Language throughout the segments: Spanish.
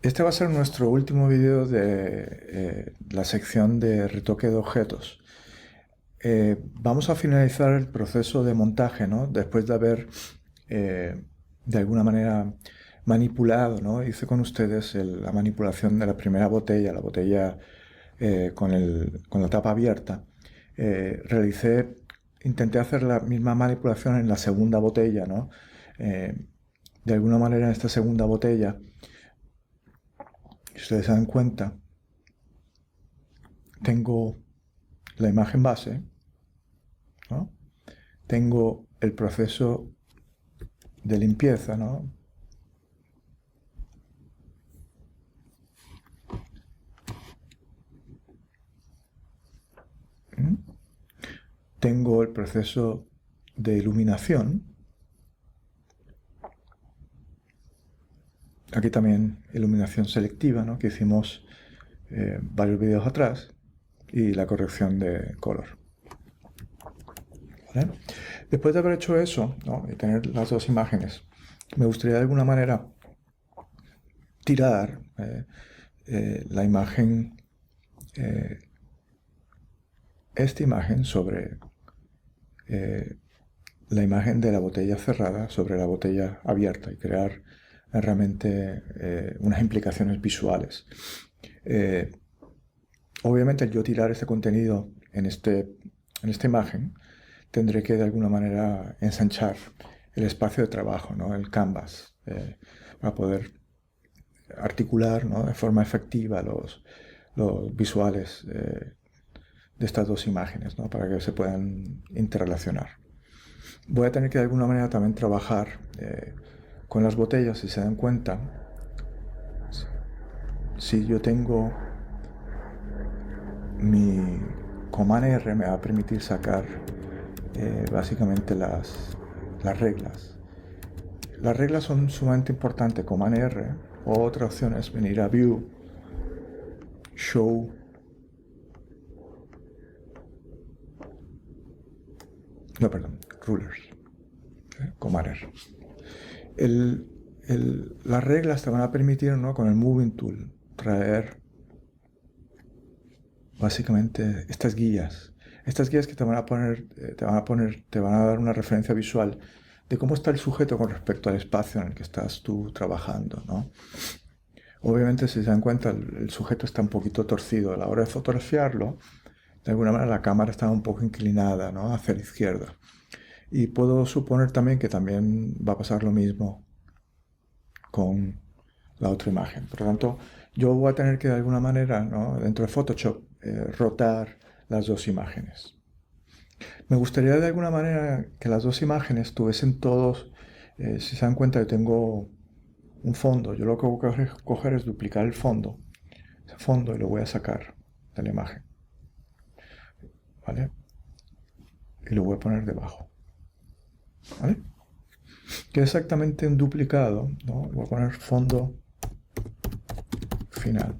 Este va a ser nuestro último vídeo de la sección de retoque de objetos. Vamos a finalizar el proceso de montaje, ¿no? Después de haber, de alguna manera, manipulado, ¿no? Hice con ustedes la manipulación de la primera botella, la botella con la tapa abierta. Intenté hacer la misma manipulación en la segunda botella, ¿no? Eh, de alguna manera en esta segunda botella, si ustedes se dan cuenta, tengo la imagen base, ¿no? Tengo el proceso de limpieza, ¿no? ¿Mm? Tengo el proceso de iluminación. Aquí también iluminación selectiva, ¿no? Que hicimos varios vídeos atrás. Y la corrección de color. ¿Vale? Después de haber hecho eso, ¿no? Y tener las dos imágenes, me gustaría de alguna manera tirar la imagen, eh, esta imagen sobre la imagen de la botella cerrada sobre la botella abierta y crear realmente unas implicaciones visuales. Eh, Obviamente, al yo tirar este contenido en esta imagen, tendré que de alguna manera ensanchar el espacio de trabajo, ¿no? El canvas, para poder articular, ¿no? De forma efectiva los visuales de estas dos imágenes, ¿no? Para que se puedan interrelacionar. Voy a tener que de alguna manera también trabajar con las botellas. Si se dan cuenta, si yo tengo mi Command R, me va a permitir sacar básicamente las reglas. Las reglas son sumamente importantes. Command R, o otra opción es venir a View, Show, no, perdón, Rulers, Command R. Las reglas te van a permitir, ¿no? Con el Moving Tool, traer básicamente estas guías. Estas guías que te van a poner, te van a dar una referencia visual de cómo está el sujeto con respecto al espacio en el que estás tú trabajando, ¿no? Obviamente, si se dan cuenta, el sujeto está un poquito torcido. A la hora de fotografiarlo, de alguna manera la cámara está un poco inclinada, ¿no? Hacia la izquierda. Y puedo suponer también que también va a pasar lo mismo con la otra imagen. Por lo tanto, yo voy a tener que de alguna manera, ¿no? Dentro de Photoshop, rotar las dos imágenes. Me gustaría de alguna manera que las dos imágenes tuviesen todos, si se dan cuenta, yo tengo un fondo. Yo lo que voy a coger es duplicar el fondo, ese fondo, y lo voy a sacar de la imagen, ¿vale? Y lo voy a poner debajo, ¿vale? Que es exactamente un duplicado, ¿no? Voy a poner fondo final.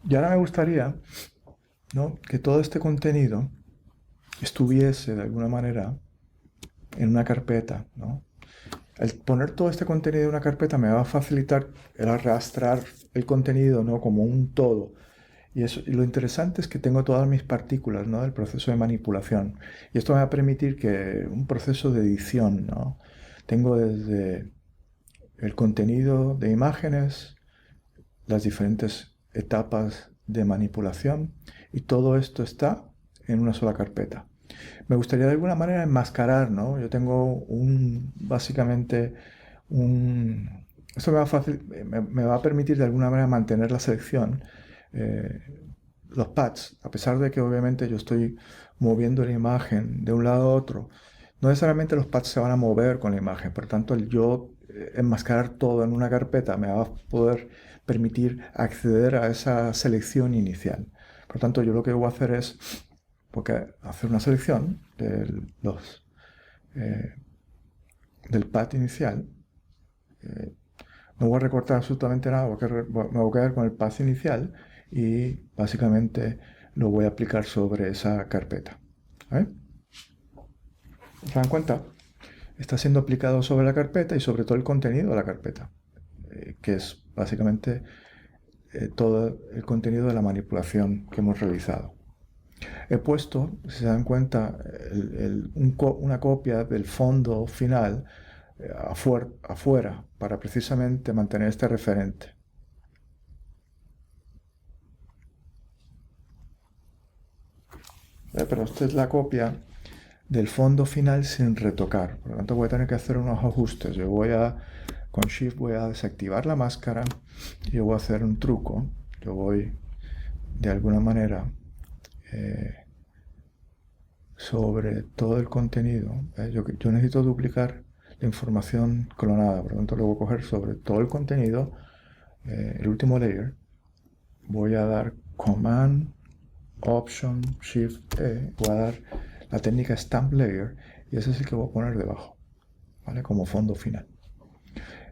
Y ahora me gustaría, ¿no? Que todo este contenido estuviese de alguna manera en una carpeta, ¿no? Al poner todo este contenido en una carpeta me va a facilitar el arrastrar el contenido, ¿no? Como un todo. Y lo interesante es que tengo todas mis partículas, ¿no? Del proceso de manipulación. Y esto me va a permitir que un proceso de edición, ¿no? Tengo desde el contenido de imágenes, las diferentes etapas de manipulación, y todo esto está en una sola carpeta. Me gustaría de alguna manera enmascarar, ¿no? Yo tengo básicamente, un... Esto me va a permitir de alguna manera mantener la selección, eh, los pads, a pesar de que obviamente yo estoy moviendo la imagen de un lado a otro. No necesariamente los pads se van a mover con la imagen, por tanto el yo enmascarar todo en una carpeta me va a poder permitir acceder a esa selección inicial. Por tanto, yo lo que voy a hacer es hacer una selección eh, del pad inicial. No voy a recortar absolutamente nada, me voy a quedar con el pad inicial y básicamente lo voy a aplicar sobre esa carpeta. ¿Vale? ¿Se dan cuenta? está siendo aplicado sobre la carpeta y sobre todo el contenido de la carpeta, que es básicamente todo el contenido de la manipulación que hemos realizado. He puesto, si se dan cuenta, una copia del fondo final afuera para precisamente mantener este referente. Pero esta es la copia del fondo final sin retocar. Por lo tanto, voy a tener que hacer unos ajustes. Con Shift voy a desactivar la máscara y yo voy a hacer un truco. Yo voy, de alguna manera, sobre todo el contenido. Yo necesito duplicar la información clonada. Por lo tanto, lo voy a coger sobre todo el contenido, el último layer. Voy a dar Command, Option, Shift, E. Voy a dar la técnica Stamp Layer y ese es el que voy a poner debajo, ¿vale? Como fondo final.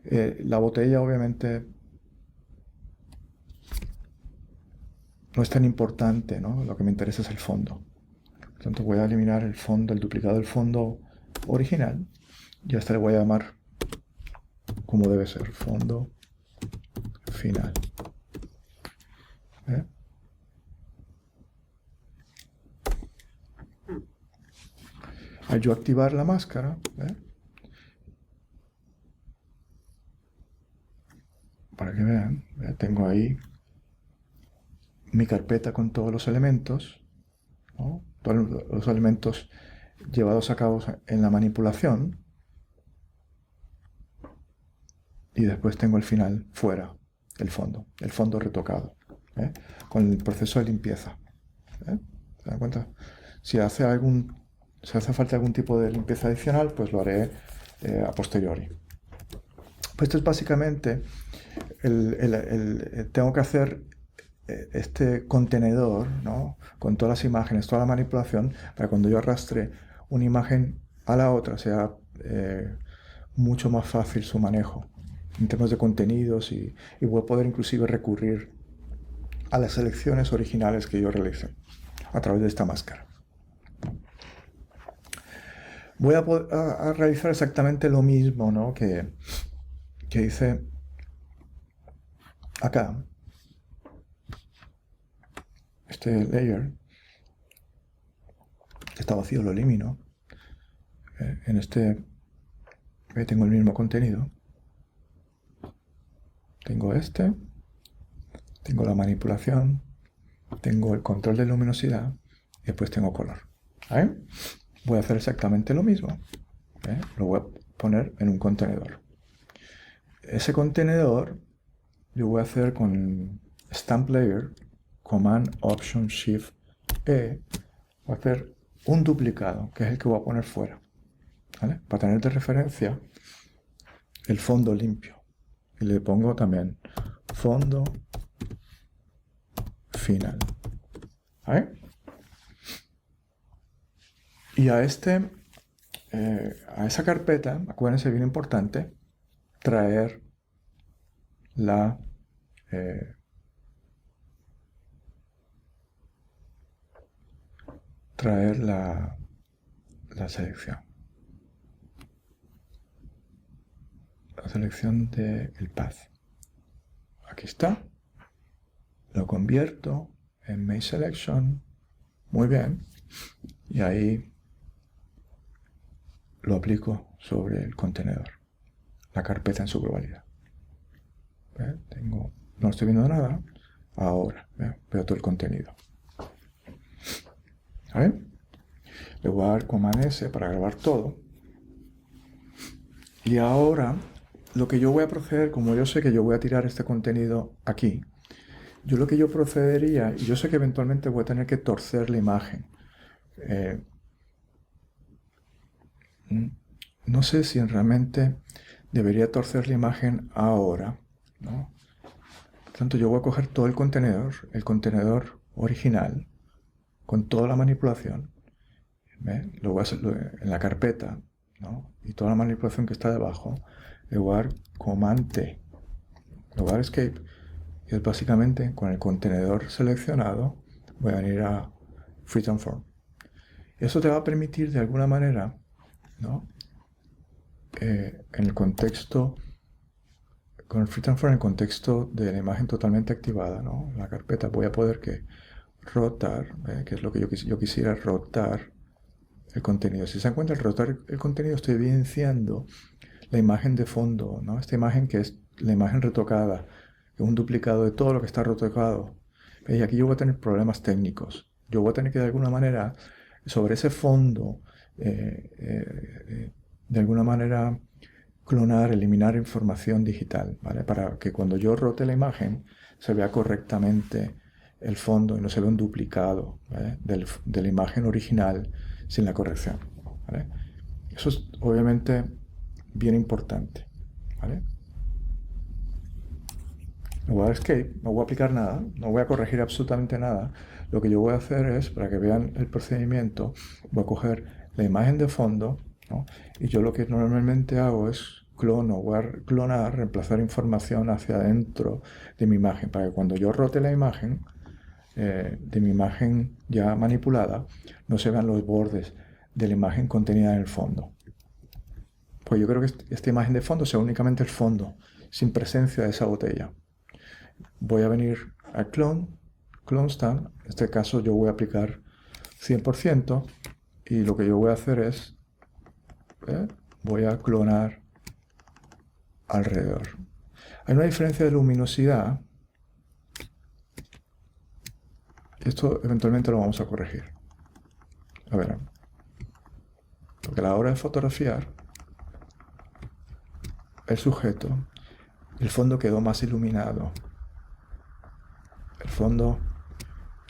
La botella obviamente no es tan importante, ¿no? Lo que me interesa es el fondo. Por lo tanto voy a eliminar el fondo, el duplicado del fondo original y a este le voy a llamar como debe ser, fondo final. Al yo activar la máscara, para que vean, tengo ahí mi carpeta con todos los elementos, ¿no? Todos los elementos llevados a cabo en la manipulación, y después tengo el final fuera, el fondo retocado, con el proceso de limpieza. ¿Se dan cuenta? Si hace falta algún tipo de limpieza adicional, pues lo haré a posteriori. Pues esto es básicamente tengo que hacer este contenedor, ¿no? Con todas las imágenes, toda la manipulación, para cuando yo arrastre una imagen a la otra sea mucho más fácil su manejo en términos de contenidos y voy a poder inclusive recurrir a las selecciones originales que yo realice a través de esta máscara. Voy a realizar exactamente lo mismo, ¿no? que hice acá. Este layer está vacío, lo elimino. En este tengo el mismo contenido. Tengo tengo la manipulación, tengo el control de luminosidad y después tengo color. Voy a hacer exactamente lo mismo. Lo voy a poner en un contenedor. Ese contenedor yo voy a hacer con Stamp Layer, Command, Option, Shift, E. Voy a hacer un duplicado, que es el que voy a poner fuera, ¿vale? Para tener de referencia el fondo limpio. Y le pongo también fondo final. ¿Vale? Y a esa carpeta, acuérdense, bien importante, traer la selección. La selección del path. Aquí está. Lo convierto en Make Selection. Muy bien. Y ahí lo aplico sobre el contenedor. La carpeta en su globalidad. No estoy viendo nada. Ahora veo todo el contenido. ¿Vale? Le voy a dar Command S para grabar todo. Y ahora lo que yo voy a proceder, como yo sé que yo voy a tirar este contenido aquí, lo que yo procedería, y yo sé que eventualmente voy a tener que torcer la imagen. No sé si realmente debería torcer la imagen ahora, ¿no? Por tanto, yo voy a coger todo el contenedor original, con toda la manipulación, lo voy a hacer en la carpeta, ¿no? Y toda la manipulación que está debajo, le voy a dar Command T, le voy a dar Escape, y es básicamente con el contenedor seleccionado, voy a venir a Free Transform. Eso te va a permitir de alguna manera, ¿no? en el contexto, con el free transform en el contexto de la imagen totalmente activada, ¿no? La carpeta voy a poder rotar, que es lo que yo quisiera rotar el contenido. Si se dan cuenta, al rotar el contenido estoy evidenciando la imagen de fondo, ¿no? Esta imagen que es la imagen retocada, que es un duplicado de todo lo que está retocado. Y aquí yo voy a tener problemas técnicos. Yo voy a tener que de alguna manera, sobre ese fondo, de alguna manera clonar, eliminar información digital, ¿vale? Para que cuando yo rote la imagen se vea correctamente el fondo y no se vea un duplicado, ¿vale? de la imagen original sin la corrección, ¿vale? Eso es obviamente bien importante, ¿vale? No voy a dar escape, no voy a aplicar nada, no voy a corregir absolutamente nada. Lo que yo voy a hacer es, para que vean el procedimiento, voy a coger la imagen de fondo, ¿no? Y yo lo que normalmente hago es voy a clonar, reemplazar información hacia adentro de mi imagen, para que cuando yo rote la imagen, de mi imagen ya manipulada, no se vean los bordes de la imagen contenida en el fondo. Pues yo creo que esta imagen de fondo sea únicamente el fondo, sin presencia de esa botella. Voy a venir al clone stamp. En este caso yo voy a aplicar 100% y lo que yo voy a hacer es, voy a clonar alrededor. Hay una diferencia de luminosidad. Esto eventualmente lo vamos a corregir. A ver, porque a la hora de fotografiar el sujeto, el fondo quedó más iluminado. El fondo,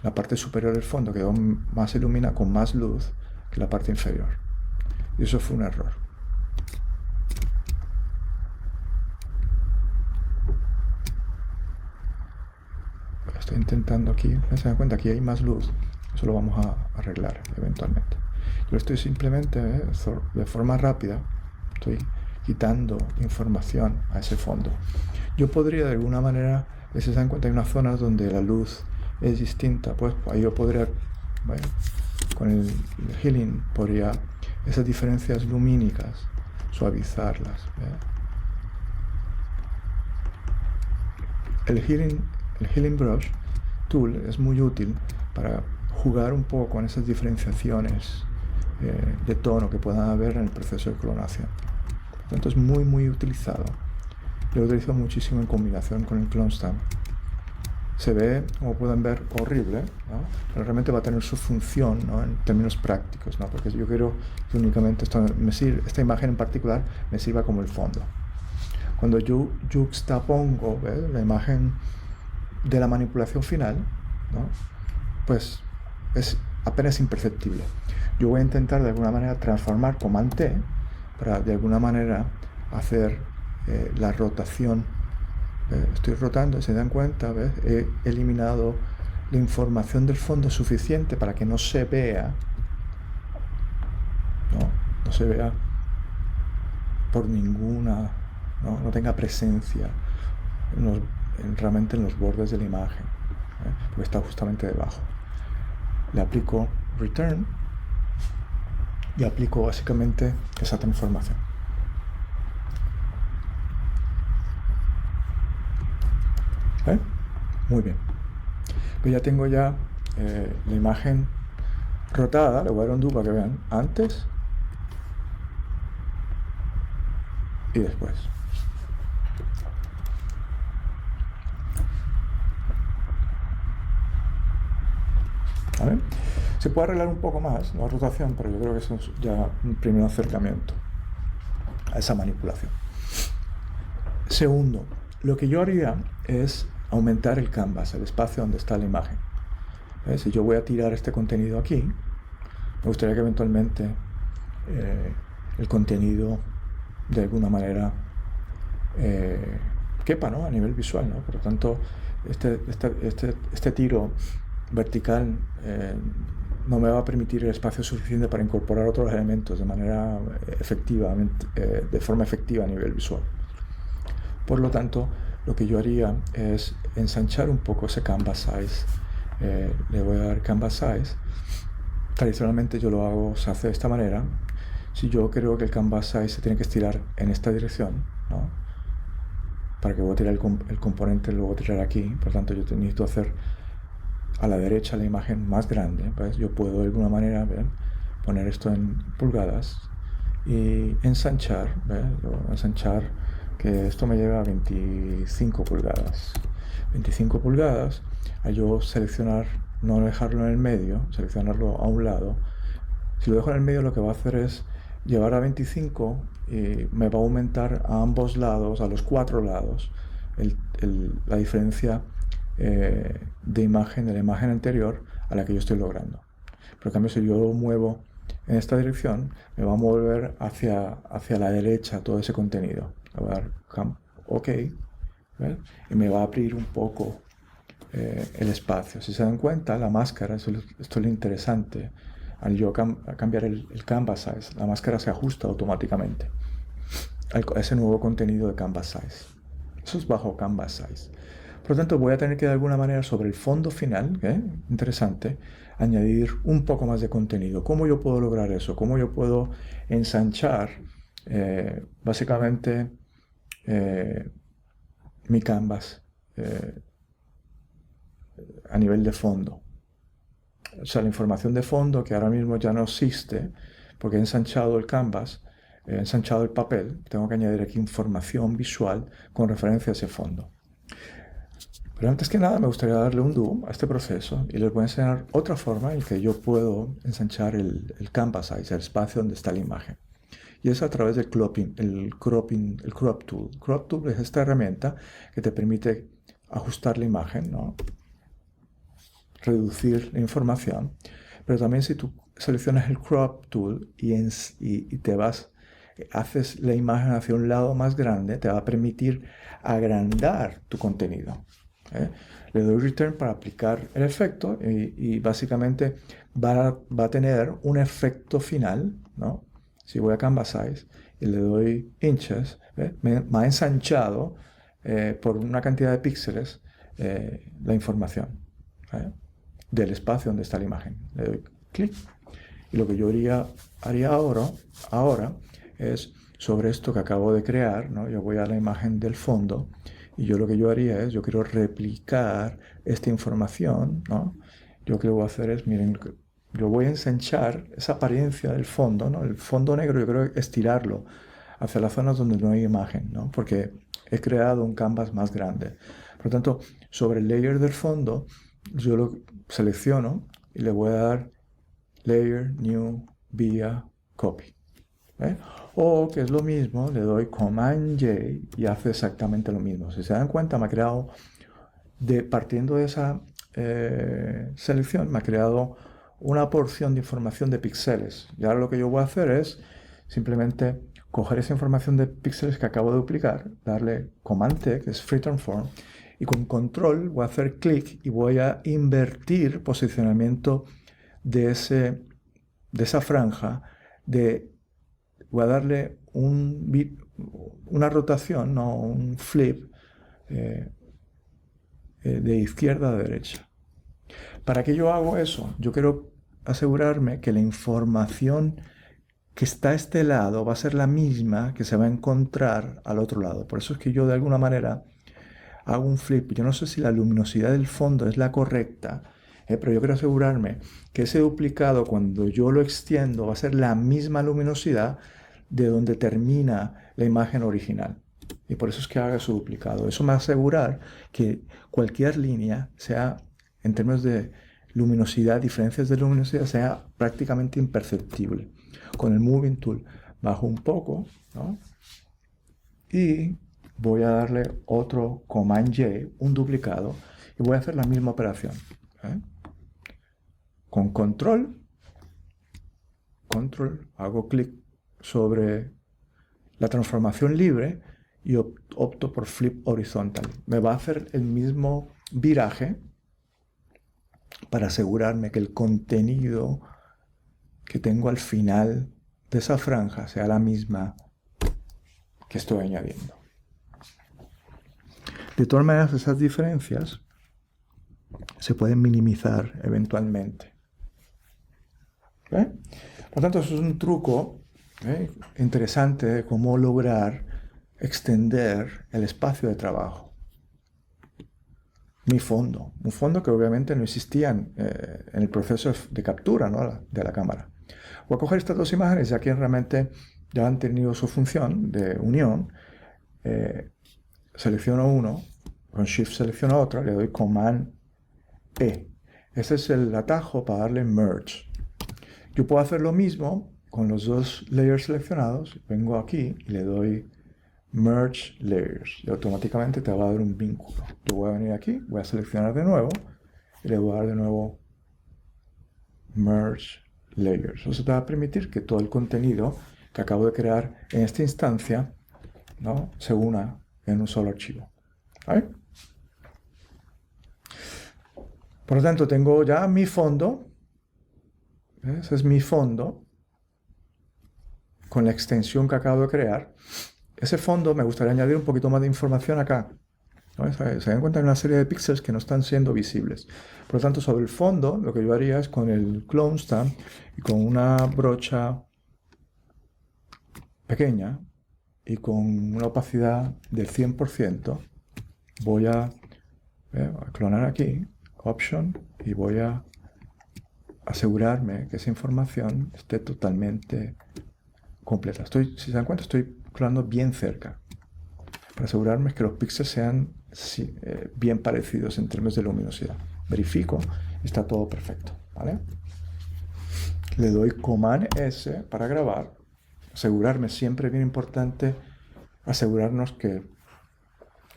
la parte superior del fondo quedó más iluminada, con más luz que la parte inferior. Y eso fue un error. Estoy intentando aquí, se dan cuenta, aquí hay más luz. Eso lo vamos a arreglar eventualmente. Yo estoy simplemente, de forma rápida, estoy quitando información a ese fondo. Yo podría de alguna manera, si se dan cuenta, hay unas zonas donde la luz es distinta, pues ahí yo podría, bueno, con el healing, podría esas diferencias lumínicas suavizarlas. El healing brush tool es muy útil para jugar un poco con esas diferenciaciones de tono que puedan haber en el proceso de clonación. Por tanto, es muy utilizado. Lo utilizo muchísimo en combinación con el clone stamp. Se ve, como pueden ver, horrible, ¿no? Pero realmente va a tener su función, ¿no? En términos prácticos, ¿no? Porque yo quiero que únicamente esta imagen en particular me sirva como el fondo. Cuando yo juxtapongo, ¿ves?, la imagen de la manipulación final, ¿no?, pues es apenas imperceptible. Yo voy a intentar de alguna manera transformar Command T para de alguna manera hacer la rotación. Estoy rotando, se dan cuenta, ¿ves? He eliminado la información del fondo suficiente para que no se vea, no se vea por ninguna, no tenga presencia realmente en los bordes de la imagen, porque está justamente debajo. Le aplico Return y aplico básicamente esa transformación. Muy bien. Pues ya tengo la imagen rotada. Le voy a dar un do para que vean antes y después. ¿Vale? Se puede arreglar un poco más la rotación, pero yo creo que eso es ya un primer acercamiento a esa manipulación. Segundo, lo que yo haría es aumentar el canvas, el espacio donde está la imagen. Si yo voy a tirar este contenido aquí, me gustaría que eventualmente el contenido de alguna manera quepa, ¿no?, a nivel visual, ¿no? Por lo tanto, este tiro vertical no me va a permitir el espacio suficiente para incorporar otros elementos de manera efectiva, de forma efectiva a nivel visual. Por lo tanto, lo que yo haría es ensanchar un poco ese canvas size. Le voy a dar canvas size. Tradicionalmente yo lo hago, se hace de esta manera. si yo creo que el canvas size se tiene que estirar en esta dirección, ¿no? Para que voy a tirar el componente, lo voy a tirar aquí, por lo tanto yo necesito hacer a la derecha la imagen más grande, ¿ves? Yo puedo de alguna manera, ¿ves?, poner esto en pulgadas y ensanchar, ¿ves? Ensanchar que esto me lleva a 25 pulgadas. 25 pulgadas, a yo seleccionar, no dejarlo en el medio, seleccionarlo a un lado. Si lo dejo en el medio, lo que va a hacer es llevar a 25 y me va a aumentar a ambos lados, a los 4 lados, la diferencia de imagen, de la imagen anterior a la que yo estoy logrando. Pero en cambio, si yo lo muevo en esta dirección, me va a mover hacia la derecha todo ese contenido. Le voy a dar OK, ¿ves? Y me va a abrir un poco el espacio. Si se dan cuenta, la máscara, esto es lo interesante. Al yo cambiar el canvas size, la máscara se ajusta automáticamente a ese nuevo contenido de canvas size. Eso es bajo canvas size. Por lo tanto, voy a tener que de alguna manera sobre el fondo final, interesante, añadir un poco más de contenido. ¿Cómo yo puedo lograr eso? ¿Cómo yo puedo ensanchar básicamente mi canvas a nivel de fondo? O sea, la información de fondo que ahora mismo ya no existe porque he ensanchado el canvas, he ensanchado el papel, tengo que añadir aquí información visual con referencia a ese fondo. Pero antes que nada me gustaría darle un do a este proceso y les voy a enseñar otra forma en que yo puedo ensanchar el canvas size, el espacio donde está la imagen. Y es a través del crop tool. Crop tool es esta herramienta que te permite ajustar la imagen, ¿no?, reducir la información, pero también si tú seleccionas el crop tool y te haces la imagen hacia un lado más grande, te va a permitir agrandar tu contenido. Le doy return para aplicar el efecto y básicamente va a tener un efecto final, ¿no? Si voy a canvas size y le doy inches, me ha ensanchado por una cantidad de píxeles la información del espacio donde está la imagen. Le doy clic y lo que yo haría ahora es sobre esto que acabo de crear, ¿no? Yo voy a la imagen del fondo y yo lo que yo haría es, yo quiero replicar esta información, ¿no? Yo lo que voy a hacer es, miren, yo voy a ensanchar esa apariencia del fondo, ¿no? El fondo negro yo quiero estirarlo hacia las zonas donde no hay imagen, ¿no? Porque he creado un canvas más grande. Por lo tanto, sobre el layer del fondo, yo lo selecciono y le voy a dar Layer, New, Via, Copy. O, que es lo mismo, le doy Command J y hace exactamente lo mismo. Si se dan cuenta, me ha creado, partiendo de esa selección, me ha creado una porción de información de píxeles. Y ahora lo que yo voy a hacer es simplemente coger esa información de píxeles que acabo de duplicar, darle Command T, que es Free Transform, y con control voy a hacer clic y voy a invertir posicionamiento de esa franja, voy a darle una rotación, no un flip, de izquierda a derecha. ¿Para qué yo hago eso? Yo quiero asegurarme que la información que está a este lado va a ser la misma que se va a encontrar al otro lado. Por eso es que yo de alguna manera hago un flip. Yo no sé si la luminosidad del fondo es la correcta, pero yo quiero asegurarme que ese duplicado, cuando yo lo extiendo, va a ser la misma luminosidad de donde termina la imagen original. Y por eso es que haga su duplicado. Eso me va a asegurar que cualquier línea sea, en términos de luminosidad, diferencias de luminosidad, sea prácticamente imperceptible. Con el Moving Tool bajo un poco, ¿no? Y voy a darle otro Command J, un duplicado, y voy a hacer la misma operación. Con control, hago clic sobre la transformación libre y opto por Flip Horizontal. Me va a hacer el mismo viraje para asegurarme que el contenido que tengo al final de esa franja sea la misma que estoy añadiendo. De todas maneras, esas diferencias se pueden minimizar eventualmente. Por tanto, eso es un truco interesante cómo lograr extender el espacio de trabajo. Mi fondo, un fondo que obviamente no existía en el proceso de captura, ¿no?, de la cámara. Voy a coger estas dos imágenes, ya que realmente ya han tenido su función de unión. Selecciono uno, con Shift selecciono otro, le doy Command E. Ese es el atajo para darle Merge. Yo puedo hacer lo mismo con los dos layers seleccionados. Vengo aquí y le doy Merge Layers y automáticamente te va a dar un vínculo. Yo voy a venir aquí, voy a seleccionar de nuevo y le voy a dar de nuevo Merge Layers. Eso te va a permitir que todo el contenido que acabo de crear en esta instancia, ¿no?, se una en un solo archivo. ¿Vale? Por lo tanto, tengo ya mi fondo. Ese es mi fondo con la extensión que acabo de crear. Ese fondo me gustaría añadir un poquito más de información acá, ¿no? Se dan cuenta de una serie de píxeles que no están siendo visibles. Por lo tanto, sobre el fondo, lo que yo haría es con el Clone Stamp y con una brocha pequeña y con una opacidad del 100%, voy a clonar aquí, Option, y voy a asegurarme que esa información esté totalmente completa. Si se dan cuenta, estoy clonando bien cerca para asegurarme que los píxeles sean bien parecidos en términos de luminosidad. Verifico, está todo perfecto, ¿vale? Le doy Command S para grabar. Asegurarme, siempre bien importante, asegurarnos que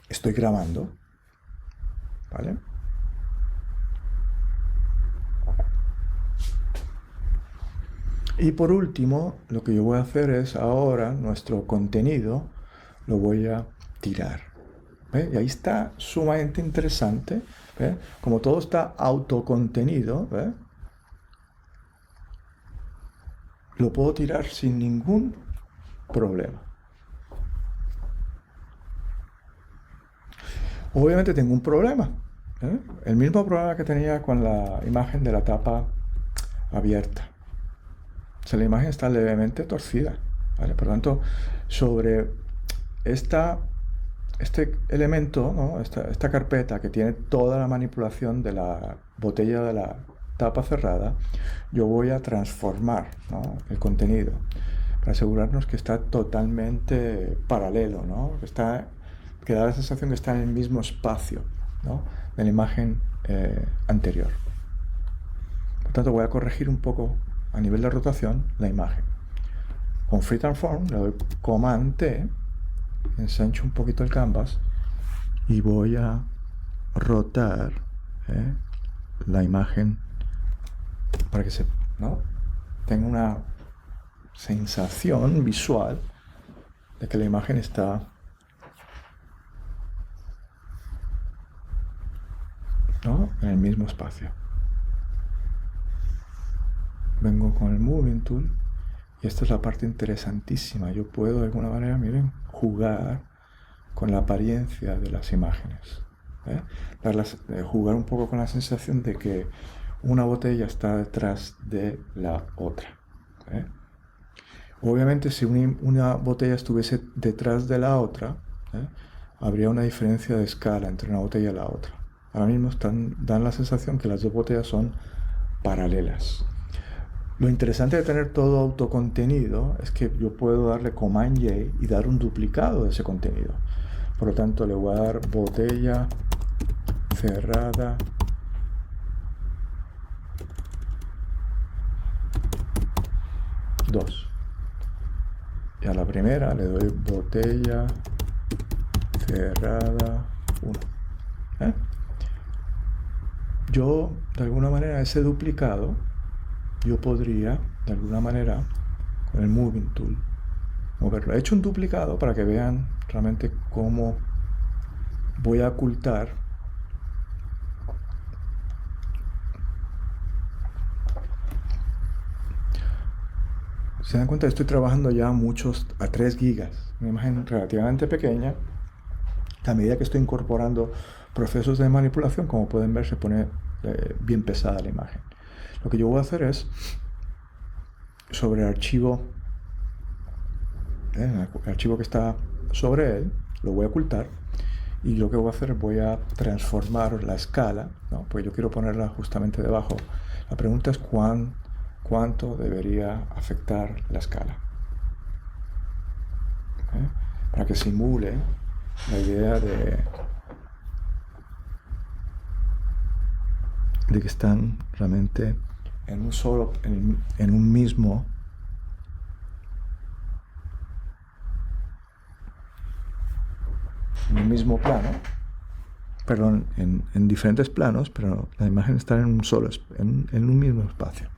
estoy grabando, ¿vale? Y por último, lo que yo voy a hacer es ahora nuestro contenido lo voy a tirar. ¿Ve? Y ahí está sumamente interesante. ¿Ve? Como todo está autocontenido, ¿ve?, lo puedo tirar sin ningún problema. Obviamente tengo un problema. El mismo problema que tenía con la imagen de la tapa abierta. O sea, la imagen está levemente torcida, ¿vale? Por lo tanto, sobre este elemento, ¿no?, esta carpeta que tiene toda la manipulación de la botella de la tapa cerrada, yo voy a transformar, ¿no?, el contenido para asegurarnos que está totalmente paralelo, ¿no?, que da la sensación que está en el mismo espacio, ¿no?, de la imagen anterior. Por tanto, voy a corregir un poco a nivel de rotación la imagen. Con Free Transform le doy Command T, ensancho un poquito el canvas y voy a rotar la imagen para que tenga una sensación visual de que la imagen está, ¿no?, en el mismo espacio. Vengo con el Moving Tool y esta es la parte interesantísima. Yo puedo de alguna manera, miren, jugar con la apariencia de las imágenes, jugar un poco con la sensación de que una botella está detrás de la otra. Obviamente, si una botella estuviese detrás de la otra, habría una diferencia de escala entre una botella y la otra. Ahora mismo dan la sensación que las dos botellas son paralelas. Lo interesante de tener todo autocontenido es que yo puedo darle Command Y y dar un duplicado de ese contenido. Por lo tanto, le voy a dar botella cerrada 2. Y a la primera le doy botella cerrada 1. Yo, de alguna manera, ese duplicado, yo podría, de alguna manera, con el Moving Tool, moverlo. He hecho un duplicado para que vean realmente cómo voy a ocultar se dan cuenta que estoy trabajando ya a 3 gigas, una imagen relativamente pequeña. A medida que estoy incorporando procesos de manipulación, como pueden ver, se pone bien pesada la imagen. Lo que yo voy a hacer es, sobre el archivo el archivo que está sobre él, lo voy a ocultar y lo que voy a hacer es voy a transformar la escala, ¿no? Pues yo quiero ponerla justamente debajo. La pregunta es cuánto debería afectar la escala, ¿eh? Para que simule la idea de que están realmente en un solo, en un mismo plano, perdón, en diferentes planos, pero la imagen está en un solo, en un mismo espacio.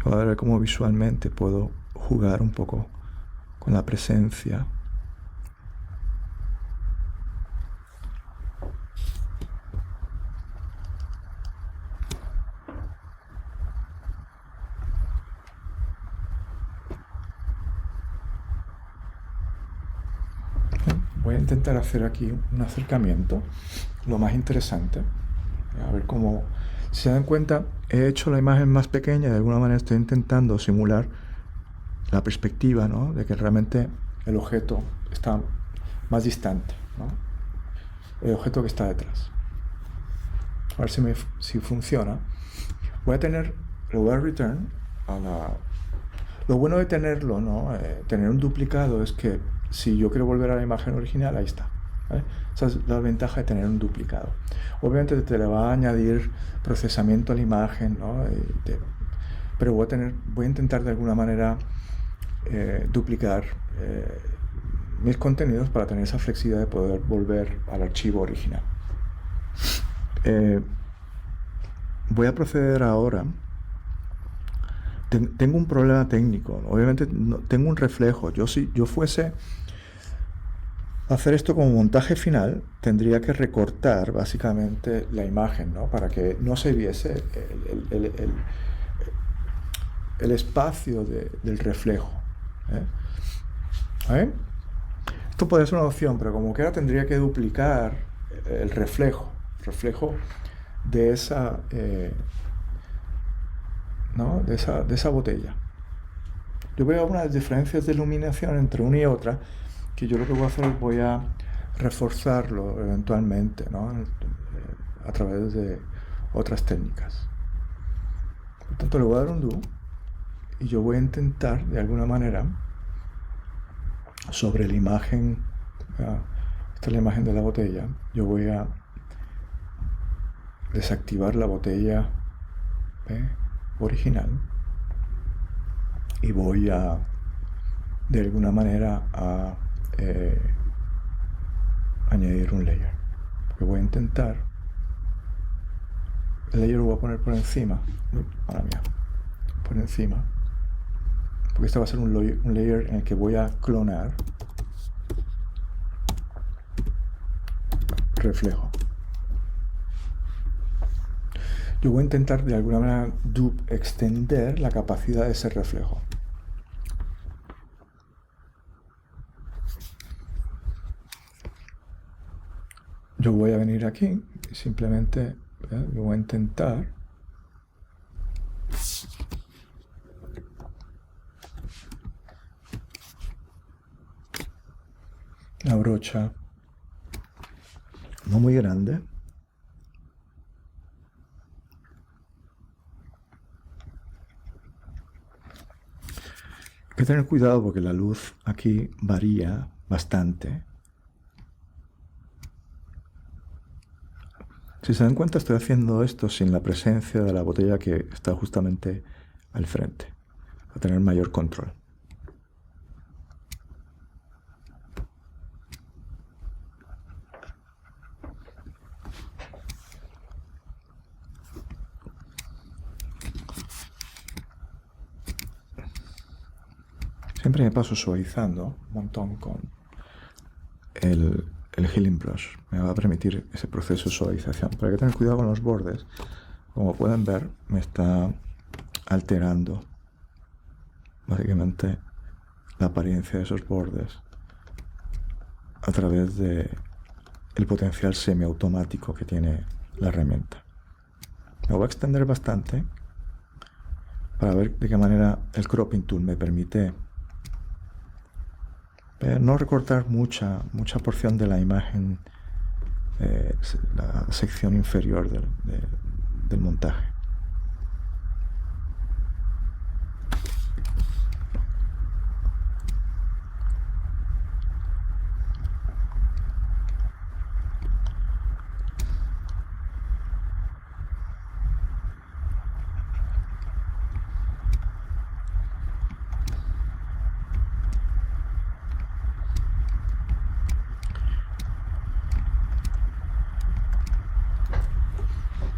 Voy a ver cómo visualmente puedo jugar un poco con la presencia. Voy a intentar hacer aquí un acercamiento, lo más interesante, a ver cómo, si se dan cuenta, he hecho la imagen más pequeña, de alguna manera estoy intentando simular la perspectiva, ¿no? De que realmente el objeto está más distante, ¿no? El objeto que está detrás. A ver si funciona. Voy a tener, lo voy a return a la... Lo bueno de tenerlo, ¿no? Tener un duplicado es que si yo quiero volver a la imagen original, ahí está, ¿vale? Esa es la ventaja de tener un duplicado. Obviamente te le va a añadir procesamiento a la imagen, ¿no? Pero voy a intentar de alguna manera duplicar mis contenidos para tener esa flexibilidad de poder volver al archivo original. Voy a proceder ahora. Tengo un problema técnico. Obviamente no, tengo un reflejo. Si yo fuese a hacer esto como montaje final, tendría que recortar básicamente la imagen, ¿no? Para que no se viese el espacio del reflejo, ¿eh? Esto podría ser una opción, pero como quiera tendría que duplicar el reflejo de esa, ¿no? de esa botella. Yo veo unas diferencias de iluminación entre una y otra, que yo lo que voy a hacer es voy a reforzarlo eventualmente, ¿no? A través de otras técnicas. Por tanto, le voy a dar un do y yo voy a intentar de alguna manera sobre la imagen, esta es la imagen de la botella, yo voy a desactivar la botella original y voy a de alguna manera a añadir un layer, porque voy a intentar, el layer lo voy a poner por encima, por encima, porque este va a ser un layer en el que voy a clonar reflejo. Yo voy a intentar de alguna manera extender la capacidad de ese reflejo. Yo voy a venir aquí y simplemente yo voy a intentar la brocha no muy grande. Hay que tener cuidado porque la luz aquí varía bastante. Si se dan cuenta, estoy haciendo esto sin la presencia de la botella que está justamente al frente, para tener mayor control. Siempre me paso suavizando un montón con el Healing Brush. Me va a permitir ese proceso de suavización. Pero hay que tener cuidado con los bordes. Como pueden ver, me está alterando básicamente la apariencia de esos bordes a través de el potencial semiautomático que tiene la herramienta. Me voy a extender bastante para ver de qué manera el cropping tool me permite no recortar mucha porción de la imagen, la sección inferior del montaje.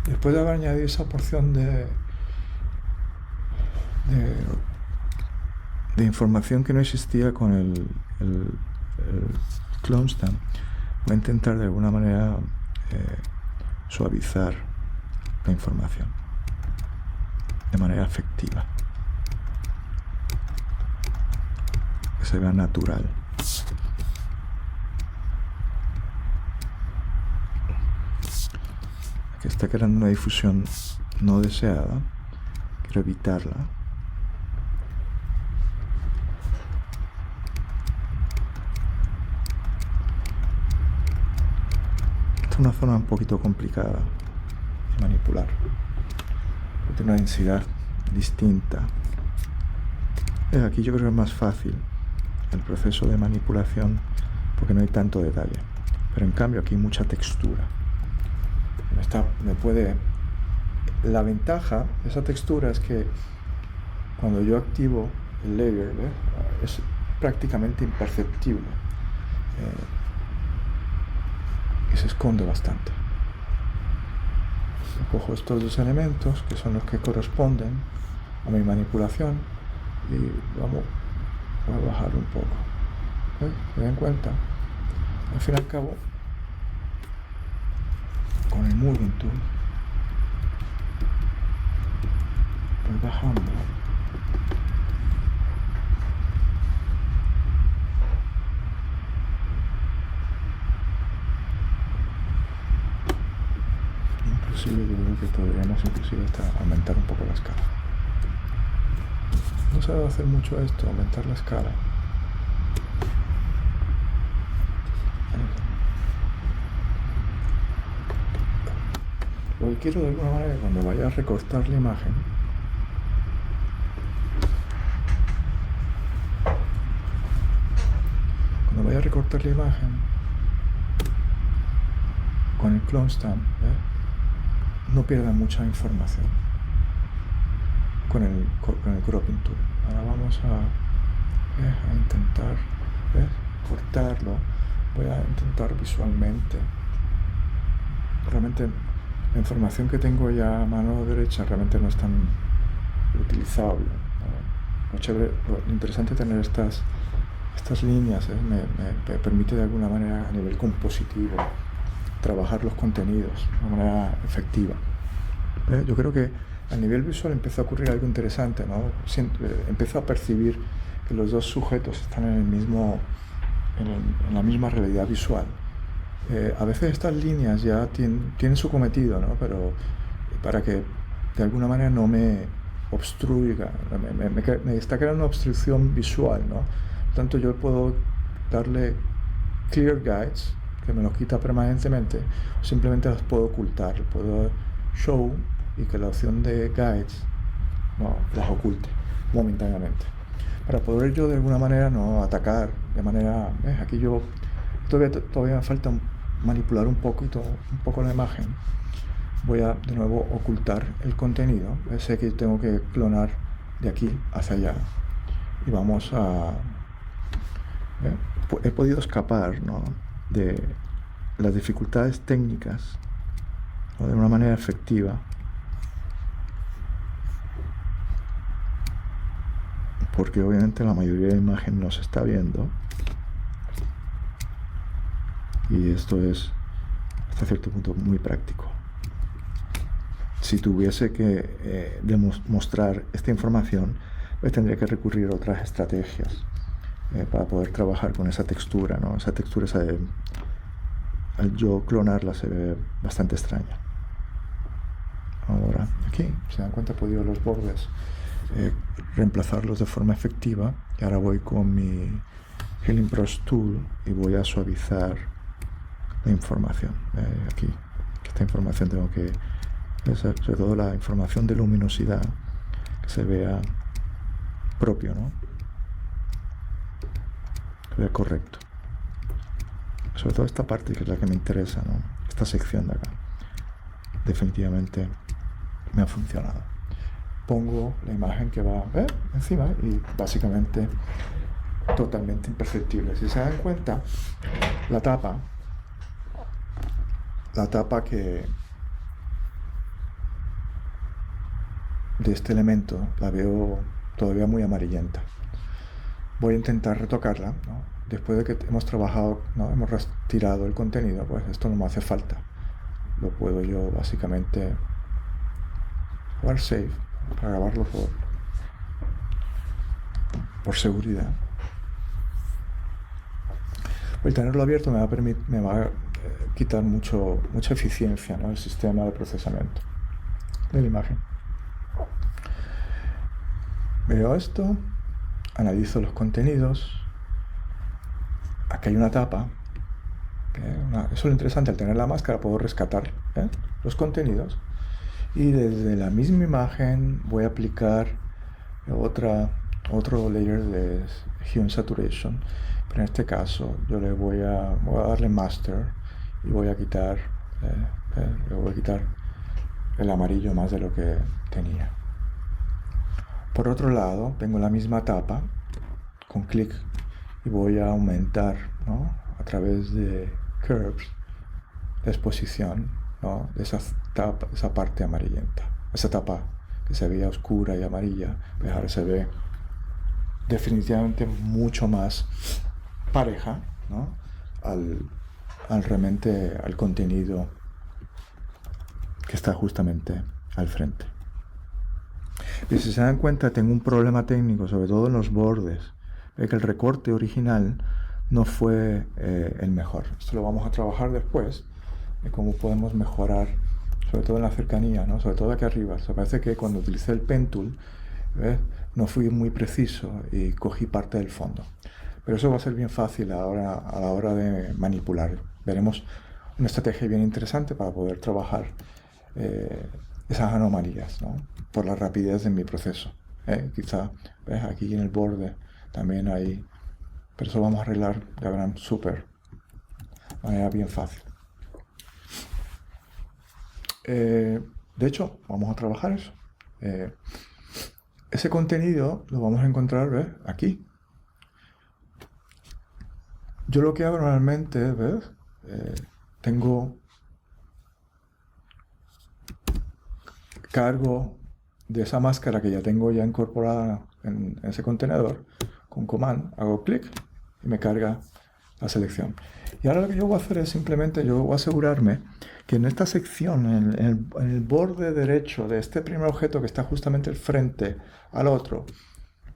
Después de haber añadido esa porción de información que no existía con el clone stamp, voy a intentar de alguna manera suavizar la información de manera efectiva, que se vea natural. Aquí está creando una difusión no deseada, quiero evitarla. Esta es una zona un poquito complicada de manipular, tiene una densidad distinta. Aquí yo creo que es más fácil el proceso de manipulación porque no hay tanto detalle, pero en cambio aquí hay mucha textura. La ventaja de esa textura es que cuando yo activo el layer, es prácticamente imperceptible y se esconde bastante. Cojo estos dos elementos que son los que corresponden a mi manipulación y voy a bajar un poco. ¿Se dan cuenta? Al fin y al cabo, con el moving tool voy bajando inclusive yo creo que podríamos inclusive hasta aumentar un poco la escala. No se debe hacer mucho esto, aumentar la escala. Lo que quiero de alguna manera cuando vaya a recortar la imagen, con el clone stamp, no pierda mucha información con el cropping tool. Ahora vamos a intentar cortarlo. Voy a intentar visualmente. Realmente la información que tengo ya a mano derecha realmente no es tan utilizable. Lo interesante de tener estas líneas me permite de alguna manera a nivel compositivo trabajar los contenidos de una manera efectiva. Yo creo que a nivel visual empieza a ocurrir algo interesante, ¿no? Empiezo a percibir que los dos sujetos están en la misma realidad visual. A veces estas líneas ya tienen su cometido, ¿no? Pero para que de alguna manera no me obstruya, me está creando una obstrucción visual, ¿no? Por tanto, yo puedo darle clear guides, que me los quita permanentemente, o simplemente las puedo ocultar, puedo show y que la opción de guides las oculte momentáneamente, para poder yo de alguna manera no atacar de manera, aquí yo todavía me falta manipular un poco la imagen. Voy a de nuevo ocultar el contenido. Sé que tengo que clonar de aquí hacia allá y vamos a he podido escapar, ¿no?, de las dificultades técnicas, ¿no?, de una manera efectiva, porque obviamente la mayoría de la imagen no se está viendo y esto es hasta cierto punto muy práctico. Si tuviese que demostrar esta información, pues tendría que recurrir a otras estrategias para poder trabajar con esa textura, ¿no? Esa textura, al yo clonarla, se ve bastante extraña. Ahora, aquí, se dan cuenta, he podido los bordes reemplazarlos de forma efectiva. Y ahora voy con mi Healing Brush Tool y voy a suavizar la información. Aquí, que esta información tengo que, sobre todo la información de luminosidad, que se vea propio, ¿no? Que se vea correcto. Sobre todo esta parte, que es la que me interesa, ¿no? Esta sección de acá. Definitivamente me ha funcionado. Pongo la imagen que va encima y básicamente totalmente imperceptible. Si se dan cuenta, la tapa que de este elemento la veo todavía muy amarillenta. Voy a intentar retocarla, ¿no? Después de que hemos trabajado, ¿no? Hemos retirado el contenido, pues esto no me hace falta. Lo puedo yo básicamente jugar save para grabarlo por seguridad. El tenerlo abierto me va a quitar mucha eficiencia, ¿no? El sistema de procesamiento de la imagen. Veo esto, analizo los contenidos. Aquí hay una tapa. Eso es lo interesante, al tener la máscara puedo rescatar los contenidos y desde la misma imagen voy a aplicar otro layer de Hue Saturation, pero en este caso yo voy a darle Master y voy a quitar el amarillo más de lo que tenía. Por otro lado, tengo la misma tapa con clic y voy a aumentar, ¿no? A través de curves la exposición, ¿no? De esa parte amarillenta, esa tapa que se veía oscura y amarilla, pues ahora se ve definitivamente mucho más pareja, ¿no? al contenido que está justamente al frente. Y si se dan cuenta, tengo un problema técnico, sobre todo en los bordes, que el recorte original no fue el mejor. Esto lo vamos a trabajar después, de cómo podemos mejorar, sobre todo en la cercanía, ¿no? Sobre todo aquí arriba. O sea, parece que cuando utilicé el Pen Tool, no fui muy preciso y cogí parte del fondo. Pero eso va a ser bien fácil ahora, a la hora de manipular. Veremos una estrategia bien interesante para poder trabajar esas anomalías, ¿no? Por la rapidez de mi proceso. Quizá, ¿ves? Aquí en el borde también hay, pero eso vamos a arreglar, ya verán, de manera bien fácil. De hecho, vamos a trabajar eso. Ese contenido lo vamos a encontrar, ¿ves? Aquí. Yo lo que hago normalmente, ¿ves? Cargo de esa máscara que ya tengo ya incorporada en ese contenedor, con command, hago clic y me carga la selección. Y ahora lo que yo voy a hacer es simplemente, yo voy a asegurarme que en esta sección, en el borde derecho de este primer objeto que está justamente frente al otro,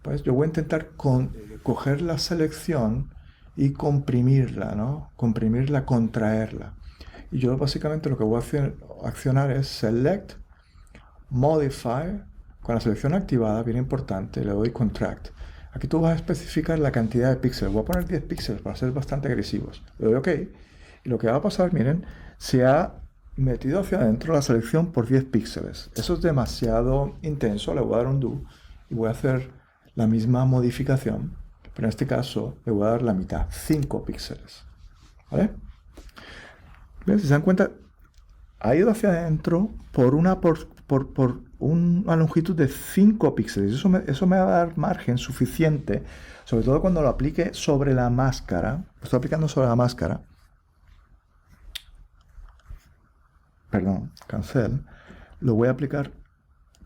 pues yo voy a intentar coger la selección y comprimirla, ¿no? Comprimirla, contraerla. Y yo básicamente lo que voy a accionar es Select, Modify, con la selección activada, bien importante, le doy Contract. Aquí tú vas a especificar la cantidad de píxeles. Voy a poner 10 píxeles para ser bastante agresivos. Le doy OK. Y lo que va a pasar, miren, se ha metido hacia adentro la selección por 10 píxeles. Eso es demasiado intenso. Le voy a dar un Do y voy a hacer la misma modificación. Pero en este caso le voy a dar la mitad, 5 píxeles. ¿Vale? ¿Ven? Si se dan cuenta, ha ido hacia adentro por una longitud de 5 píxeles. Eso me va a dar margen suficiente, sobre todo cuando lo aplique sobre la máscara. Lo estoy aplicando sobre la máscara. Perdón, cancel. Lo voy a aplicar,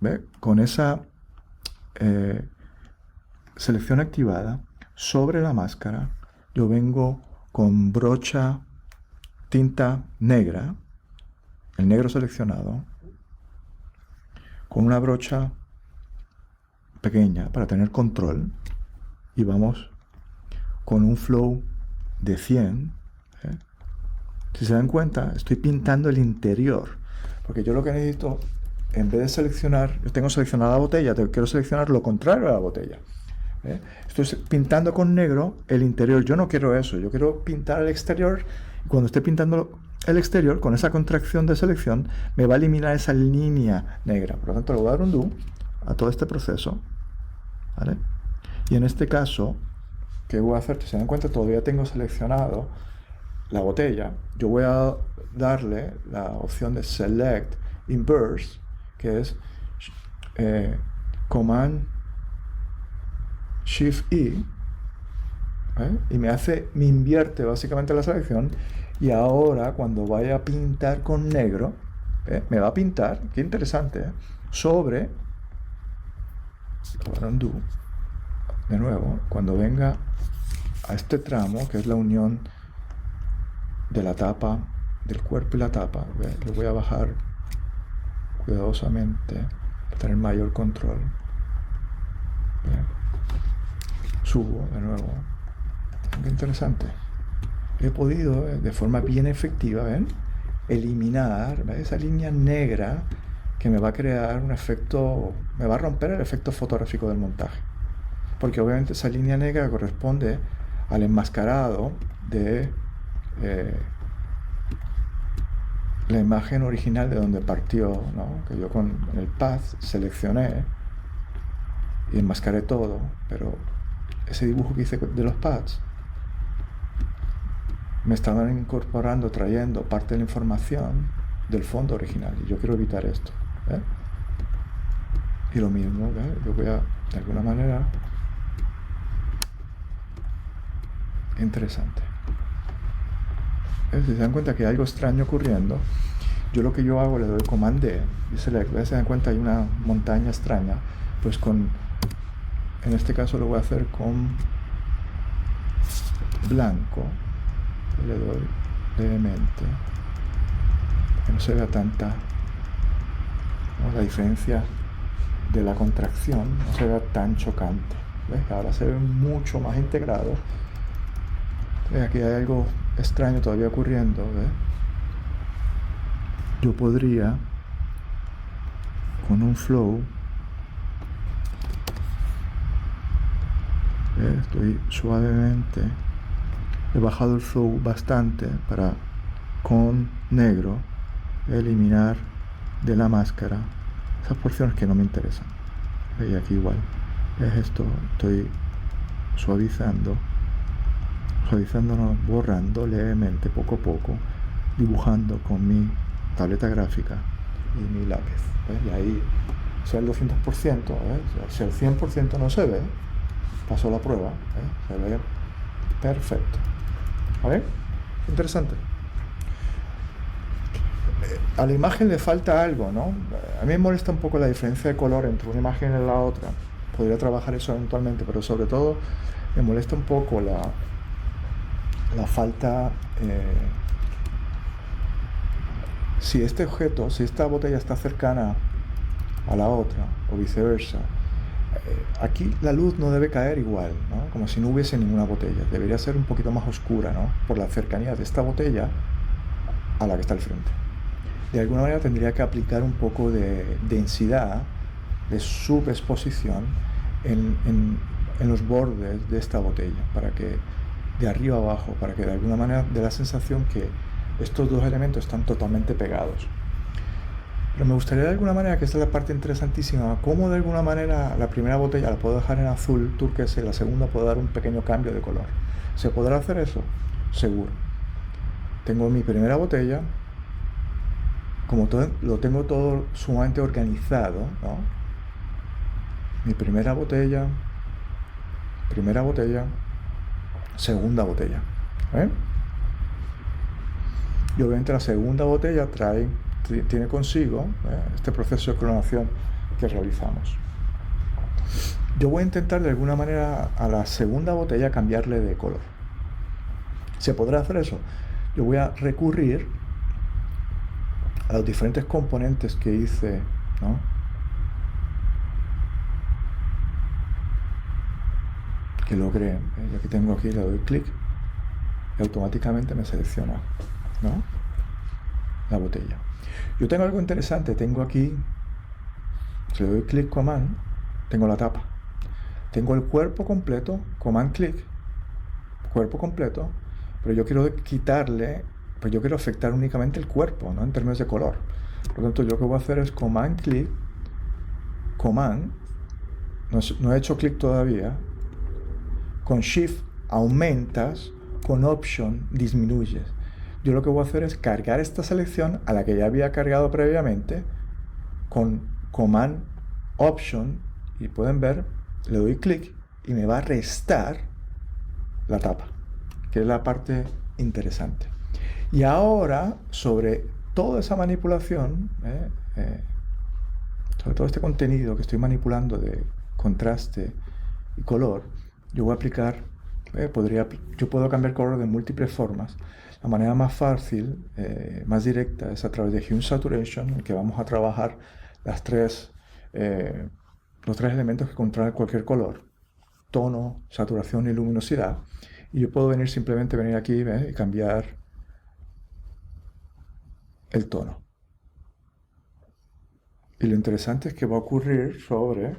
¿ve? Con esa selección activada sobre la máscara. Yo vengo con brocha tinta negra, el negro seleccionado, con una brocha pequeña para tener control, y vamos con un flow de 100. Si se dan cuenta, estoy pintando el interior, porque yo lo que necesito en vez de seleccionar, yo tengo seleccionada la botella, quiero seleccionar lo contrario a la botella. Estoy pintando con negro el interior. Yo no quiero eso, yo quiero pintar el exterior. Y cuando esté pintando el exterior, con esa contracción de selección, me va a eliminar esa línea negra. Por lo tanto, le voy a dar un do a todo este proceso, ¿vale? Y en este caso, ¿qué voy a hacer? Si se dan cuenta, todavía tengo seleccionado la botella. Yo voy a darle la opción de Select Inverse, que es Command Shift E, y me invierte básicamente la selección, y ahora cuando vaya a pintar con negro, me va a pintar, qué interesante, sobre, ahora undo, de nuevo, cuando venga a este tramo, que es la unión de la tapa, del cuerpo y la tapa, lo voy a bajar cuidadosamente para tener mayor control. Subo de nuevo. Qué interesante. He podido, de forma bien efectiva, ¿ven?, eliminar, ¿ven?, esa línea negra que me va a crear un efecto, me va a romper el efecto fotográfico del montaje. Porque obviamente esa línea negra corresponde al enmascarado de la imagen original de donde partió, ¿no? Que yo con el path seleccioné y enmascaré todo, pero ese dibujo que hice de los paths me estaban incorporando, trayendo parte de la información del fondo original, y yo quiero evitar esto, ¿eh? Y lo mismo, ¿eh? Yo voy a, de alguna manera, interesante. Si se dan cuenta que hay algo extraño ocurriendo, yo lo que yo hago, le doy Command D y Select. Se dan cuenta hay una montaña extraña, pues en este caso lo voy a hacer con blanco. Le doy levemente, que no se vea tanta, ¿no?, la diferencia de la contracción, no se vea tan chocante. ¿Ves? Ahora se ve mucho más integrado. Aquí hay algo extraño todavía ocurriendo, ¿ves? Yo podría, con un flow, ¿ves?, estoy suavemente, he bajado el flow bastante para, con negro, eliminar de la máscara esas porciones que no me interesan. Y aquí igual, es esto, estoy suavizando, no, borrando levemente, poco a poco, dibujando con mi tableta gráfica y mi lápiz, ¿ves? Y ahí, si el 200%, si el 100% no se ve, pasó la prueba, se ve perfecto. ¿Vale? Interesante. A la imagen le falta algo, ¿no? A mí me molesta un poco la diferencia de color entre una imagen y la otra. Podría trabajar eso eventualmente, pero sobre todo me molesta un poco la falta. Si este objeto, si esta botella está cercana a la otra o viceversa, aquí la luz no debe caer igual, ¿no?, como si no hubiese ninguna botella. Debería ser un poquito más oscura, ¿no?, por la cercanía de esta botella a la que está al frente. De alguna manera tendría que aplicar un poco de densidad, de subexposición en los bordes de esta botella, para que de arriba a abajo, para que de alguna manera dé la sensación que estos dos elementos están totalmente pegados. Pero me gustaría de alguna manera, que esta es la parte interesantísima, cómo de alguna manera la primera botella la puedo dejar en azul turquesa y la segunda puedo dar un pequeño cambio de color. ¿Se podrá hacer eso? Seguro. Tengo mi primera botella, como lo tengo todo sumamente organizado, ¿no? Mi primera botella, segunda botella, ¿eh? Y obviamente la segunda botella tiene consigo este proceso de clonación que realizamos. Yo voy a intentar de alguna manera a la segunda botella cambiarle de color. ¿Se podrá hacer eso? Yo voy a recurrir a los diferentes componentes que hice, ¿no?, que logré. Yo aquí tengo, le doy clic y automáticamente me selecciona, ¿no?, la botella. Yo tengo algo interesante, tengo aquí Si le doy clic Command, tengo la tapa. Tengo el cuerpo completo, Command clic, cuerpo completo, pero yo quiero quitarle, pues yo quiero afectar únicamente el cuerpo, ¿no? En términos de color. Por lo tanto, yo lo que voy a hacer es Command clic, Command, no he hecho clic todavía, con Shift aumentas, con Option disminuyes. Yo lo que voy a hacer es cargar esta selección a la que ya había cargado previamente con Command Option y pueden ver, le doy clic y me va a restar la tapa, que es la parte interesante. Y ahora, sobre toda esa manipulación, sobre todo este contenido que estoy manipulando de contraste y color, yo voy a aplicar, yo puedo cambiar color de múltiples formas. La manera más fácil, más directa, es a través de Hue Saturation, en que vamos a trabajar los tres elementos que controlan cualquier color: tono, saturación y luminosidad. Y yo puedo simplemente venir aquí y cambiar el tono. Y lo interesante es que va a ocurrir sobre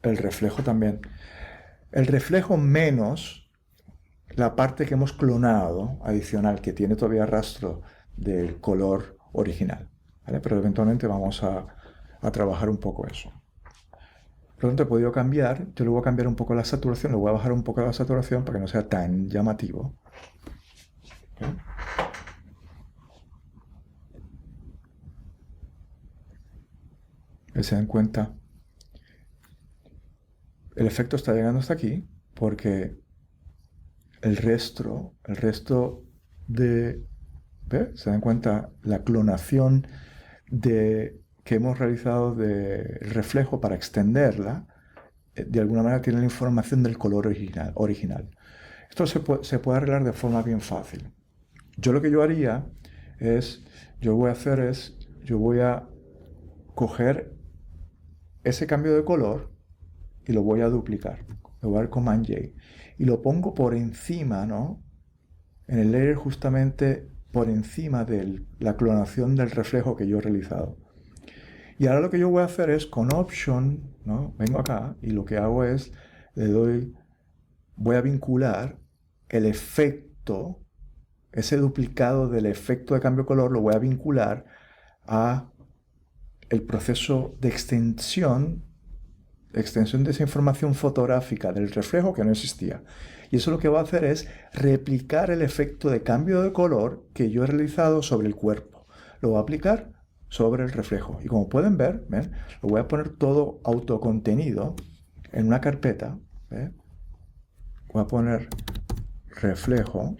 el reflejo también. El reflejo menos la parte que hemos clonado adicional, que tiene todavía rastro del color original, ¿vale? Pero eventualmente vamos a trabajar un poco eso. Por lo tanto, he podido cambiar, yo le voy a cambiar un poco la saturación, le voy a bajar un poco la saturación para que no sea tan llamativo. ¿Okay? Se dan cuenta, el efecto está llegando hasta aquí porque el resto de, ¿ve? Se dan cuenta la clonación que hemos realizado del reflejo para extenderla, de alguna manera tiene la información del color original. Esto se puede arreglar de forma bien fácil. Yo lo que yo haría es, yo voy a coger ese cambio de color y lo voy a duplicar. Le voy a dar Command J y lo pongo por encima, ¿no? En el layer justamente por encima de la clonación del reflejo que yo he realizado. Y ahora lo que yo voy a hacer es con Option, ¿no? Vengo acá y lo que hago es, voy a vincular el efecto, ese duplicado del efecto de cambio de color, lo voy a vincular a el proceso de extensión de esa información fotográfica del reflejo que no existía. Y eso lo que va a hacer es replicar el efecto de cambio de color que yo he realizado sobre el cuerpo. Lo voy a aplicar sobre el reflejo. Y como pueden ver, ¿ven? Lo voy a poner todo autocontenido en una carpeta. ¿Ven? Voy a poner reflejo.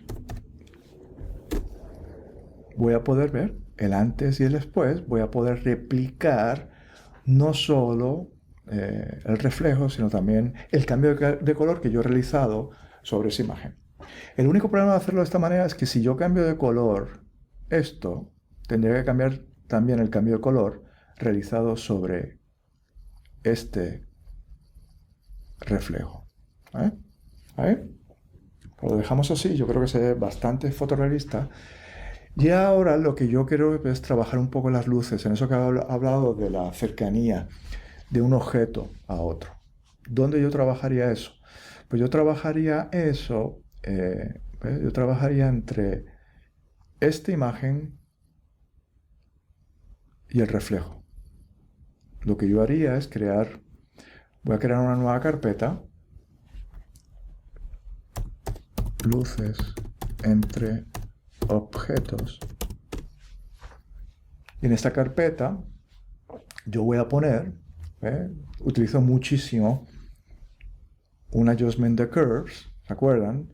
Voy a poder ver el antes y el después. Voy a poder replicar no solo el reflejo, sino también el cambio de color que yo he realizado sobre esa imagen. El único problema de hacerlo de esta manera es que si yo cambio de color esto, tendría que cambiar también el cambio de color realizado sobre este reflejo. ¿Eh? ¿Ahí? Lo dejamos así, yo creo que se ve bastante fotorrealista. Y ahora lo que yo quiero es trabajar un poco las luces, en eso que he hablado de la cercanía de un objeto a otro. ¿Dónde yo trabajaría eso? Pues yo trabajaría eso, yo trabajaría entre esta imagen y el reflejo. Lo que yo haría es voy a crear una nueva carpeta, luces entre objetos. Y en esta carpeta yo voy a poner, utilizo muchísimo un adjustment de curves, ¿se acuerdan?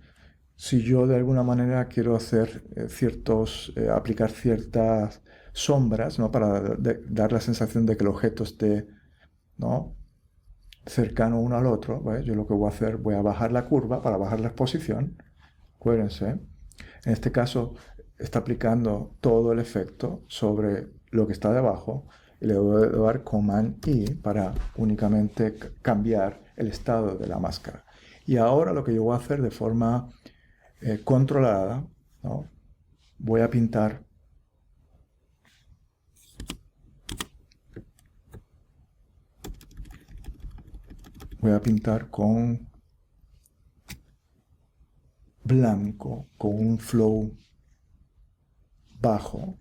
Si yo de alguna manera quiero hacer aplicar ciertas sombras, ¿no? Para dar la sensación de que el objeto esté, ¿no? cercano uno al otro, ¿ves? Yo lo que voy a hacer, voy a bajar la curva para bajar la exposición. Acuérdense, en este caso está aplicando todo el efecto sobre lo que está debajo y le voy a dar Command I para únicamente cambiar el estado de la máscara. Y ahora lo que yo voy a hacer de forma controlada, ¿no? Voy a pintar voy a pintar con blanco, con un flow bajo.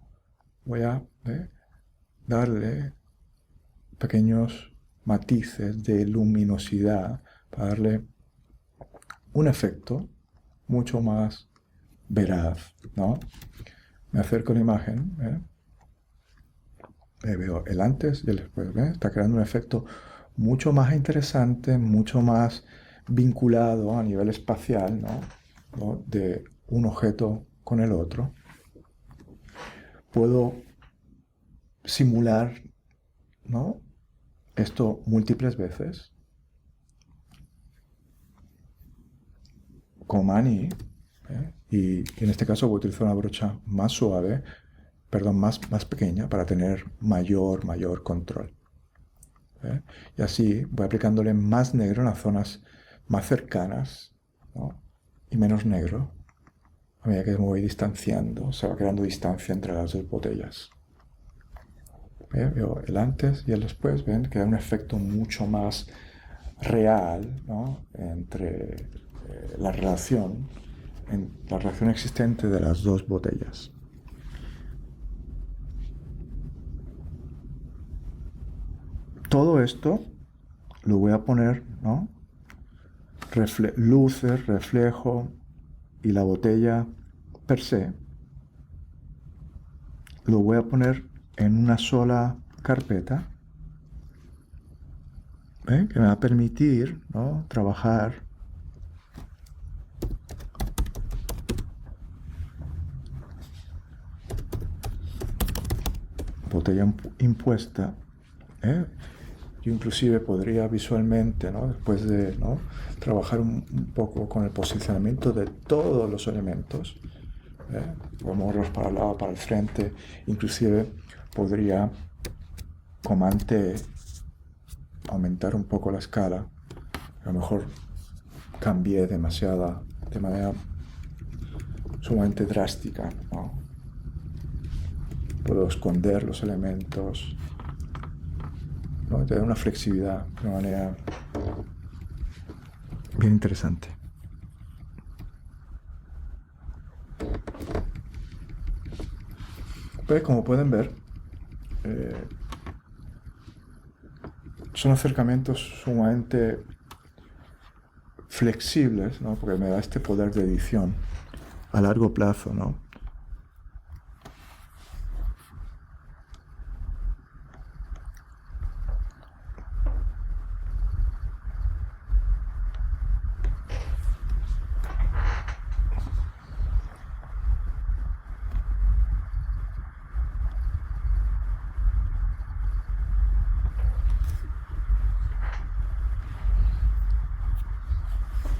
Voy a darle pequeños matices de luminosidad para darle un efecto mucho más veraz, ¿no? Me acerco a la imagen, veo el antes y el después, está creando un efecto mucho más interesante, mucho más vinculado a nivel espacial, ¿no? De un objeto con el otro. Puedo simular, ¿no? Esto múltiples veces con mani, y en este caso voy a utilizar una brocha más suave, perdón, más pequeña para tener mayor control. Y así voy aplicándole más negro en las zonas más cercanas, ¿no? Y menos negro a medida que me voy distanciando, se va creando distancia entre las dos botellas. Veo el antes y el después, ven que da un efecto mucho más real, ¿no? Entre la relación existente de las dos botellas. Todo esto lo voy a poner, ¿no? Luces, reflejo y la botella per se, lo voy a poner en una sola carpeta, que me va a permitir, ¿no? Trabajar botella impuesta. Yo inclusive podría visualmente, ¿no? Después de, ¿no? trabajar un poco con el posicionamiento de todos los elementos, voy a moverlos para el lado, para el frente, inclusive podría como antes aumentar un poco la escala. A lo mejor cambié de manera sumamente drástica, ¿no? Puedo esconder los elementos, ¿no? Te da una flexibilidad de una manera bien interesante. Pues como pueden ver, son acercamientos sumamente flexibles, ¿no? Porque me da este poder de edición a largo plazo, ¿no?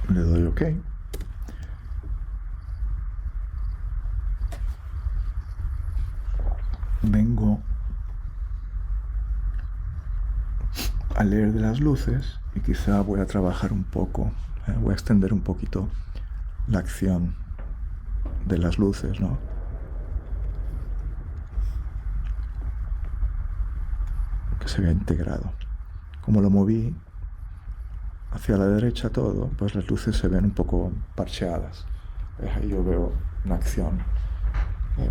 Le doy OK. Vengo a leer de las luces y quizá voy a trabajar un poco, voy a extender un poquito la acción de las luces, ¿no? Que se vea integrado. Como lo moví hacia la derecha todo, pues las luces se ven un poco parcheadas. Ahí yo veo una acción,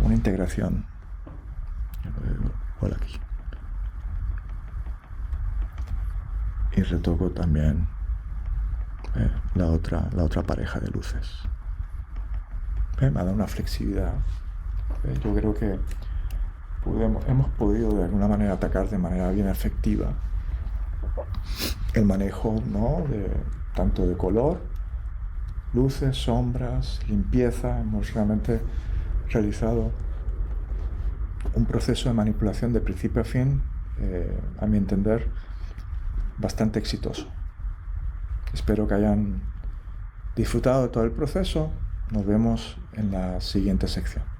una integración. Por aquí. Y retoco también la otra pareja de luces. Me ha dado una flexibilidad. Yo creo que hemos podido de alguna manera atacar de manera bien efectiva el manejo, ¿no? Tanto de color, luces, sombras, limpieza. Hemos realmente realizado un proceso de manipulación de principio a fin, a mi entender, bastante exitoso. Espero que hayan disfrutado de todo el proceso. Nos vemos en la siguiente sección.